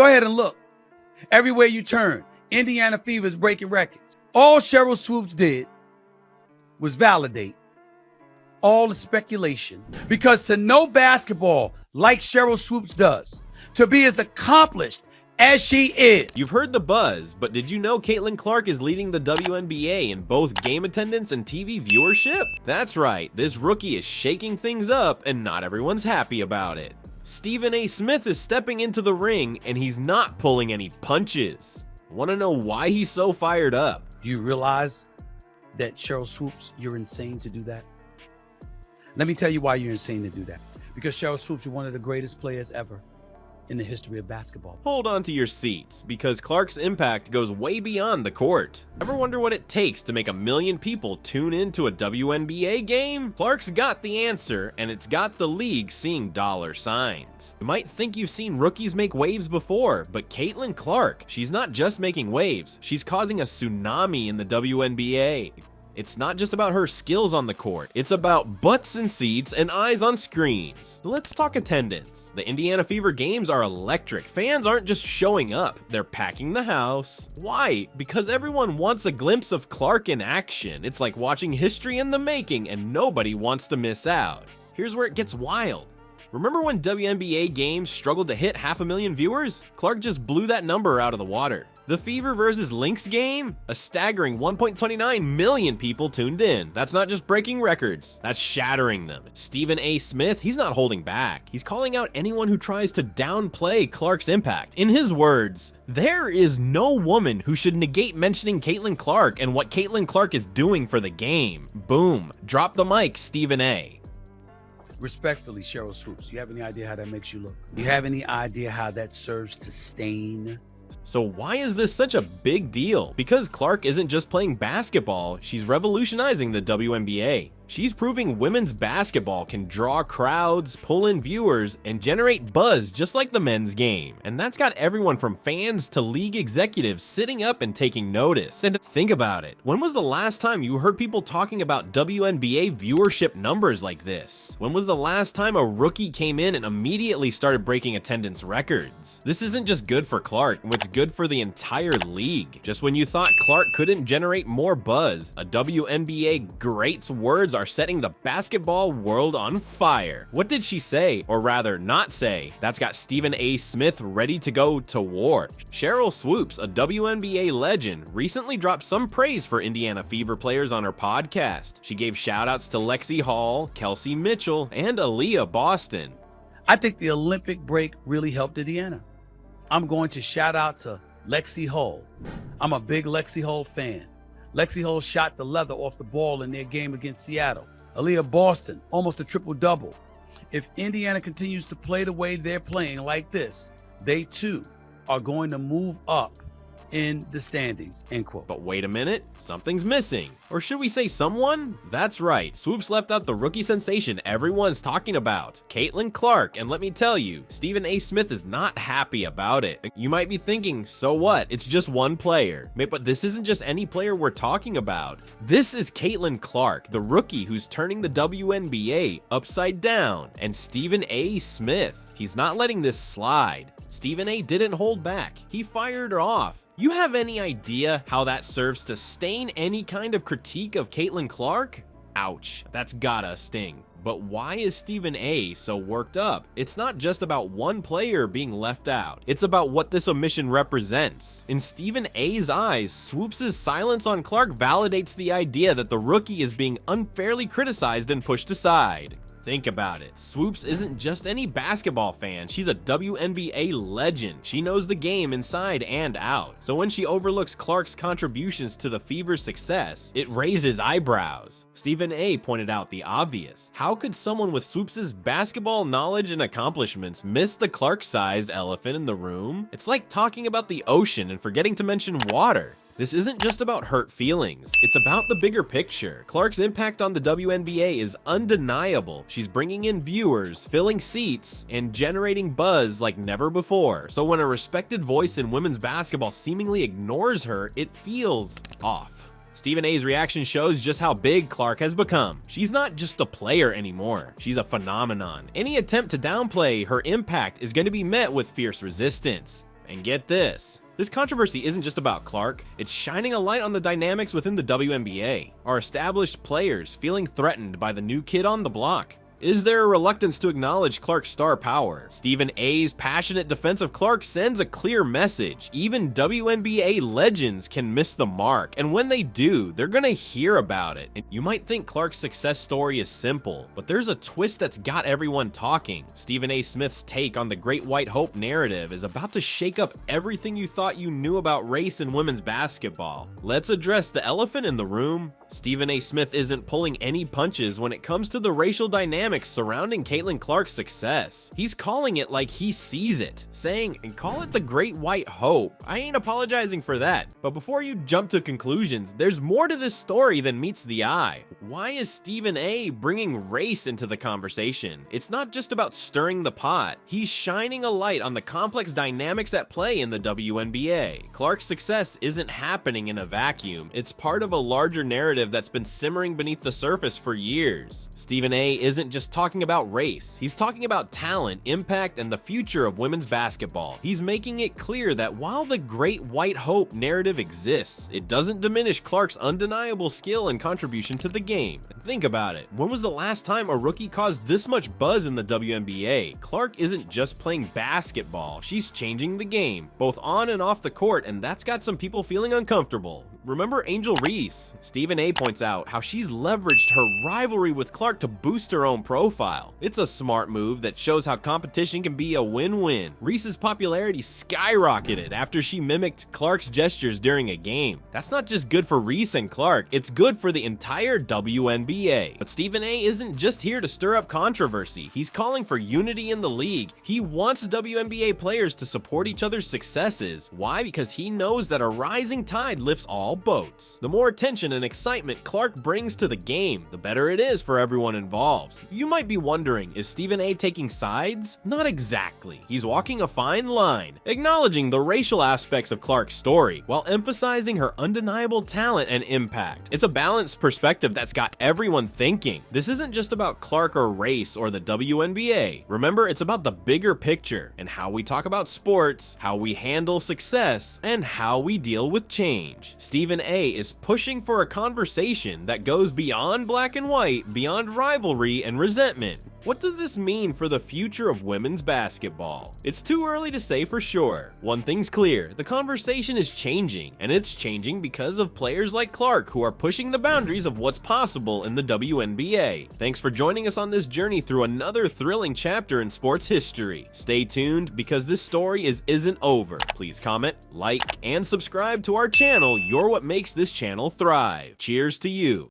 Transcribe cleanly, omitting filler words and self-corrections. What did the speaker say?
Go ahead and look. Everywhere you turn, Indiana Fever is breaking records. All Cheryl Swoops did was validate all the speculation, because to know basketball like Cheryl Swoops does, to be as accomplished as she is. You've heard the buzz, but did you know Caitlin Clark is leading the WNBA in both game attendance and TV viewership? That's right, this rookie is shaking things up and not everyone's happy about it. Stephen A. Smith is stepping into the ring and he's not pulling any punches. Want to know why he's so fired up? Do you realize that, Cheryl Swoops, you're insane to do that? Let me tell you why you're insane to do that. Because Cheryl Swoops, you're one of the greatest players ever in the history of basketball. Hold on to your seats, because Clark's impact goes way beyond the court. Ever wonder what it takes to make 1 million people tune into a WNBA game? Clark's got the answer, and it's got the league seeing dollar signs. You might think you've seen rookies make waves before, but Caitlin Clark, she's not just making waves, she's causing a tsunami in the WNBA. It's not just about her skills on the court, it's about butts in seats and eyes on screens. Let's talk attendance. The Indiana Fever games are electric. Fans aren't just showing up, they're packing the house. Why? Because everyone wants a glimpse of Clark in action. It's like watching history in the making and nobody wants to miss out. Here's where it gets wild. Remember when WNBA games struggled to hit 500,000 viewers? Clark just blew that number out of the water. The Fever versus Lynx game? A staggering 1.29 million people tuned in. That's not just breaking records, that's shattering them. Stephen A. Smith, he's not holding back. He's calling out anyone who tries to downplay Clark's impact. In his words, there is no woman who should negate mentioning Caitlin Clark and what Caitlin Clark is doing for the game. Boom. Drop the mic, Stephen A. Respectfully, Cheryl Swoops, you have any idea how that makes you look? You have any idea how that serves to stain? So why is this such a big deal? Because Clark isn't just playing basketball, she's revolutionizing the WNBA. She's proving women's basketball can draw crowds, pull in viewers, and generate buzz just like the men's game. And that's got everyone from fans to league executives sitting up and taking notice. And think about it, when was the last time you heard people talking about WNBA viewership numbers like this? When was the last time a rookie came in and immediately started breaking attendance records? This isn't just good for Clark, it's good for the entire league. Just when you thought Clark couldn't generate more buzz, a WNBA great's words are setting the basketball world on fire. What did she say, or rather not say, that's got Stephen A. Smith ready to go to war? Cheryl Swoops, a WNBA legend, recently dropped some praise for Indiana Fever players on her podcast. She gave shoutouts to Lexi Hall, Kelsey Mitchell, and Aaliyah Boston. I think the Olympic break really helped Indiana. I'm going to shout out to Lexi Hall. I'm a big Lexi Hall fan. Lexi Hall shot the leather off the ball in their game against Seattle. Aaliyah Boston, almost a triple-double. If Indiana continues to play the way they're playing like this, they too are going to move up in the standings, end quote. But wait a minute, something's missing. Or should we say someone? That's right, Swoops left out the rookie sensation everyone's talking about, Caitlin Clark, and let me tell you, Stephen A. Smith is not happy about it. You might be thinking, so what? It's just one player. But this isn't just any player we're talking about. This is Caitlin Clark, the rookie who's turning the WNBA upside down, and Stephen A. Smith, he's not letting this slide. Stephen A. didn't hold back. He fired her off. You have any idea how that serves to stain any kind of critique of Caitlin Clark? Ouch, that's gotta sting. But why is Stephen A. so worked up? It's not just about one player being left out. It's about what this omission represents. In Stephen A.'s eyes, Swoops' silence on Clark validates the idea that the rookie is being unfairly criticized and pushed aside. Think about it. Swoops isn't just any basketball fan, she's a WNBA legend. She knows the game inside and out. So when she overlooks Clark's contributions to the Fever's success, it raises eyebrows. Stephen A. pointed out the obvious. How could someone with Swoops' basketball knowledge and accomplishments miss the Clark-sized elephant in the room? It's like talking about the ocean and forgetting to mention water. This isn't just about hurt feelings, it's about the bigger picture. Clark's impact on the WNBA is undeniable. She's bringing in viewers, filling seats, and generating buzz like never before. So when a respected voice in women's basketball seemingly ignores her, it feels off. Stephen A.'s reaction shows just how big Clark has become. She's not just a player anymore, she's a phenomenon. Any attempt to downplay her impact is going to be met with fierce resistance. And get this controversy isn't just about Clark, it's shining a light on the dynamics within the WNBA. Are established players feeling threatened by the new kid on the block? Is there a reluctance to acknowledge Clark's star power? Stephen A's passionate defense of Clark sends a clear message. Even WNBA legends can miss the mark, and when they do, they're gonna hear about it. And you might think Clark's success story is simple, but there's a twist that's got everyone talking. Stephen A. Smith's take on the Great White Hope narrative is about to shake up everything you thought you knew about race in women's basketball. Let's address the elephant in the room. Stephen A. Smith isn't pulling any punches when it comes to the racial dynamics surrounding Caitlin Clark's success. He's calling it like he sees it, saying, and call it the Great White Hope. I ain't apologizing for that. But before you jump to conclusions, there's more to this story than meets the eye. Why is Stephen A. bringing race into the conversation? It's not just about stirring the pot. He's shining a light on the complex dynamics at play in the WNBA. Clark's success isn't happening in a vacuum. It's part of a larger narrative that's been simmering beneath the surface for years. Stephen A. isn't just talking about race. He's talking about talent, impact, and the future of women's basketball. He's making it clear that while the Great White Hope narrative exists, it doesn't diminish Clark's undeniable skill and contribution to the game. Think about it. When was the last time a rookie caused this much buzz in the WNBA? Clark isn't just playing basketball. She's changing the game, both on and off the court, and that's got some people feeling uncomfortable. Remember Angel Reese? Stephen A. points out how she's leveraged her rivalry with Clark to boost her own profile. It's a smart move that shows how competition can be a win-win. Reese's popularity skyrocketed after she mimicked Clark's gestures during a game. That's not just good for Reese and Clark, it's good for the entire WNBA. But Stephen A. isn't just here to stir up controversy. He's calling for unity in the league. He wants WNBA players to support each other's successes. Why? Because he knows that a rising tide lifts all boats. The more attention and excitement Clark brings to the game, the better it is for everyone involved. You might be wondering, is Stephen A. taking sides? Not exactly. He's walking a fine line, acknowledging the racial aspects of Clark's story, while emphasizing her undeniable talent and impact. It's a balanced perspective that's got everyone thinking. This isn't just about Clark or race or the WNBA. Remember, it's about the bigger picture and how we talk about sports, how we handle success, and how we deal with change. Stephen A. is pushing for a conversation that goes beyond black and white, beyond rivalry and resentment. What does this mean for the future of women's basketball? It's too early to say for sure. One thing's clear, the conversation is changing, and it's changing because of players like Clark who are pushing the boundaries of what's possible in the WNBA. Thanks for joining us on this journey through another thrilling chapter in sports history. Stay tuned because this story isn't over. Please comment, like, and subscribe to our channel. You're what makes this channel thrive. Cheers to you.